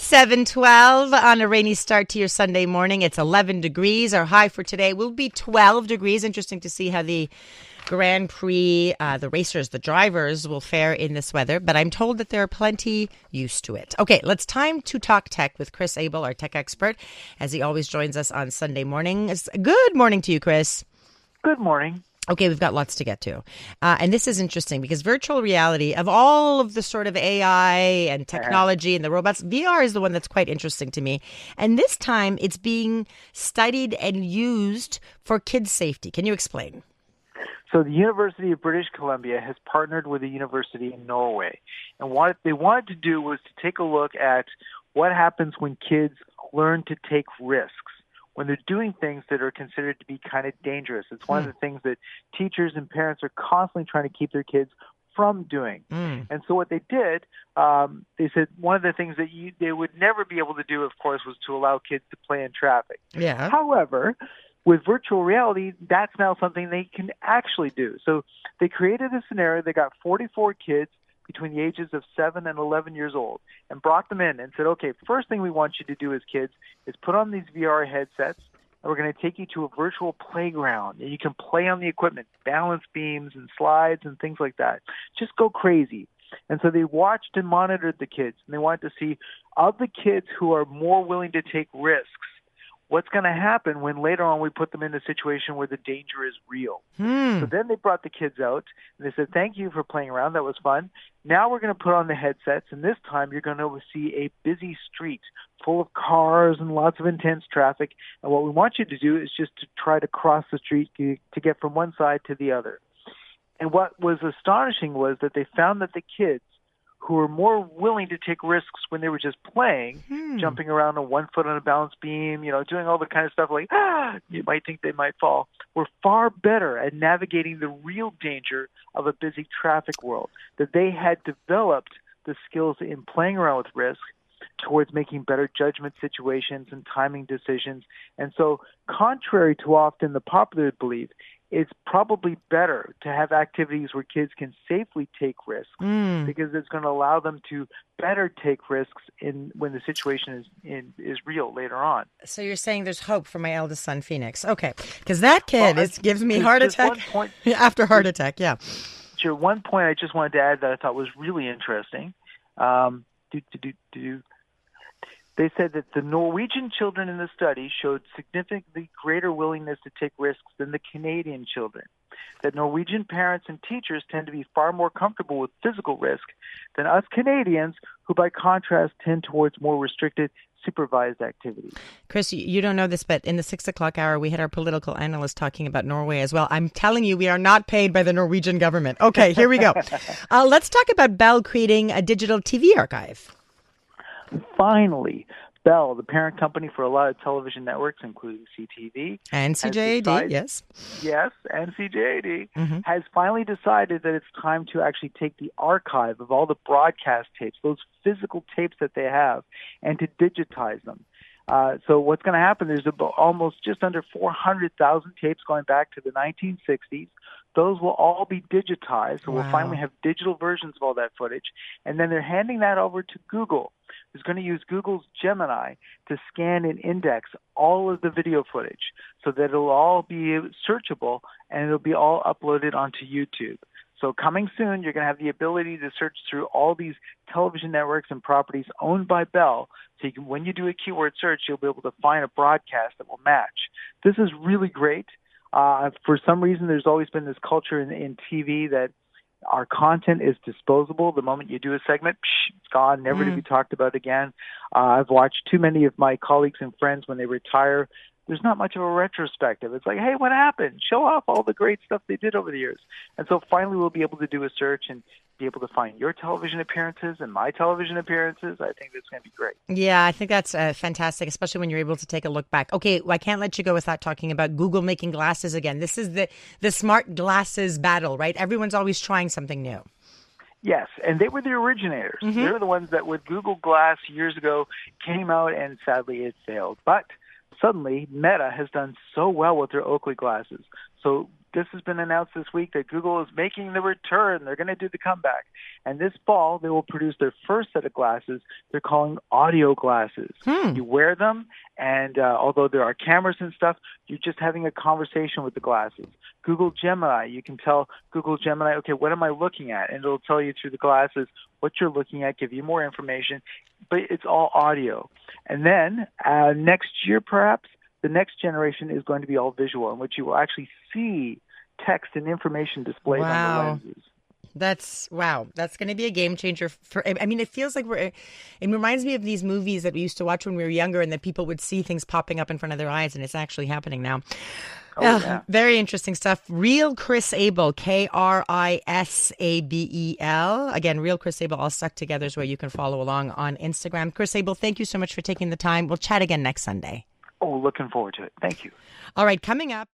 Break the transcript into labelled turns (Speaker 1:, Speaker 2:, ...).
Speaker 1: 7:12 on a rainy start to your Sunday morning. It's 11 degrees. Our high for today will be 12 degrees. Interesting to see how the Grand Prix, the racers, the drivers will fare in this weather, but I'm told that they're plenty used to it. Okay, let's time to talk tech with Chris Abel, our tech expert, as he always joins us on Sunday mornings. Good morning to you, Chris.
Speaker 2: Good morning.
Speaker 1: Okay, we've got lots to get to. And this is interesting because virtual reality, of all of the sort of AI and technology and the robots, VR is the one that's quite interesting to me. And this time it's being studied and used for kids' safety. Can you explain?
Speaker 2: So the University of British Columbia has partnered with a university in Norway. And what they wanted to do was to take a look at what happens when kids learn to take risks, when they're doing things that are considered to be kind of dangerous. It's one of the things that teachers and parents are constantly trying to keep their kids from doing. And so what they did, they said one of the things that they would never be able to do, of course, was to allow kids to play in traffic.
Speaker 1: Yeah.
Speaker 2: However, with virtual reality, that's now something they can actually do. So they created a scenario. They got 44 kids between the ages of 7 and 11 years old and brought them in and said, okay, first thing we want you to do as kids is put on these VR headsets, and we're going to take you to a virtual playground. And you can play on the equipment, balance beams and slides and things like that. Just go crazy. And so they watched and monitored the kids, and they wanted to see, of the kids who are more willing to take risks, what's going to happen when later on we put them in a situation where the danger is real. So then they brought the kids out, and they said, thank you for playing around. That was fun. Now we're going to put on the headsets, and this time you're going to see a busy street full of cars and lots of intense traffic. And what we want you to do is just to try to cross the street to get from one side to the other. And what was astonishing was that they found that the kids who were more willing to take risks when they were just playing, jumping around on 1 foot on a balance beam, doing all the kind of stuff like, you might think they might fall, were far better at navigating the real danger of a busy traffic world, that they had developed the skills in playing around with risk towards making better judgment situations and timing decisions. And so, contrary to often the popular belief, it's probably better to have activities where kids can safely take risks because it's going to allow them to better take risks when the situation is real later on.
Speaker 1: So you're saying there's hope for my eldest son, Phoenix. Okay, because that kid gives me heart attack after heart attack, yeah.
Speaker 2: Sure, one point I just wanted to add that I thought was really interesting. They said that the Norwegian children in the study showed significantly greater willingness to take risks than the Canadian children. That Norwegian parents and teachers tend to be far more comfortable with physical risk than us Canadians, who by contrast tend towards more restricted, supervised activities.
Speaker 1: Chris, you don't know this, but in the 6 o'clock hour, we had our political analyst talking about Norway as well. I'm telling you, we are not paid by the Norwegian government. Okay, here we go. Let's talk about Bell creating a digital TV archive.
Speaker 2: Finally, Bell, the parent company for a lot of television networks, including CTV.
Speaker 1: And CJAD, yes.
Speaker 2: Yes, and CJAD, has finally decided that it's time to actually take the archive of all the broadcast tapes, those physical tapes that they have, and to digitize them. So what's going to happen, there's almost just under 400,000 tapes going back to the 1960s. Those will all be digitized, so we'll finally have digital versions of all that footage. And then they're handing that over to Google, who's going to use Google's Gemini to scan and index all of the video footage so that it'll all be searchable and it'll be all uploaded onto YouTube. So coming soon, you're going to have the ability to search through all these television networks and properties owned by Bell. So you can, when you do a keyword search, you'll be able to find a broadcast that will match. This is really great. For some reason, there's always been this culture in TV that our content is disposable. The moment you do a segment, it's gone, never to be talked about again. I've watched too many of my colleagues and friends when they retire. There's not much of a retrospective. It's like, hey, what happened? Show off all the great stuff they did over the years. And so finally we'll be able to do a search and be able to find your television appearances and my television appearances. I think that's going to be great.
Speaker 1: Yeah, I think that's fantastic, especially when you're able to take a look back. Okay, I can't let you go without talking about Google making glasses again. This is the smart glasses battle, right? Everyone's always trying something new.
Speaker 2: Yes, and they were the originators. They were the ones that with Google Glass years ago came out, and sadly it failed. But suddenly, Meta has done so well with their Oakley glasses. So this has been announced this week that Google is making the return. They're going to do the comeback. And this fall, they will produce their first set of glasses. They're calling audio glasses. You wear them, and although there are cameras and stuff, you're just having a conversation with the glasses. Google Gemini, you can tell Google Gemini, okay, what am I looking at? And it'll tell you through the glasses what you're looking at, give you more information, but it's all audio. And then next year, perhaps, the next generation is going to be all visual, in which you will actually see text and information displayed on the lenses.
Speaker 1: That's going to be a game changer. I mean, it feels like it reminds me of these movies that we used to watch when we were younger, and that people would see things popping up in front of their eyes, and it's actually happening now. Yeah. Very interesting stuff. Real Chris Abel, KRISABEL. Again, Real Chris Abel, all stuck together, is where you can follow along on Instagram. Chris Abel, thank you so much for taking the time. We'll chat again next Sunday.
Speaker 2: Oh, looking forward to it. Thank you.
Speaker 1: All right, coming up.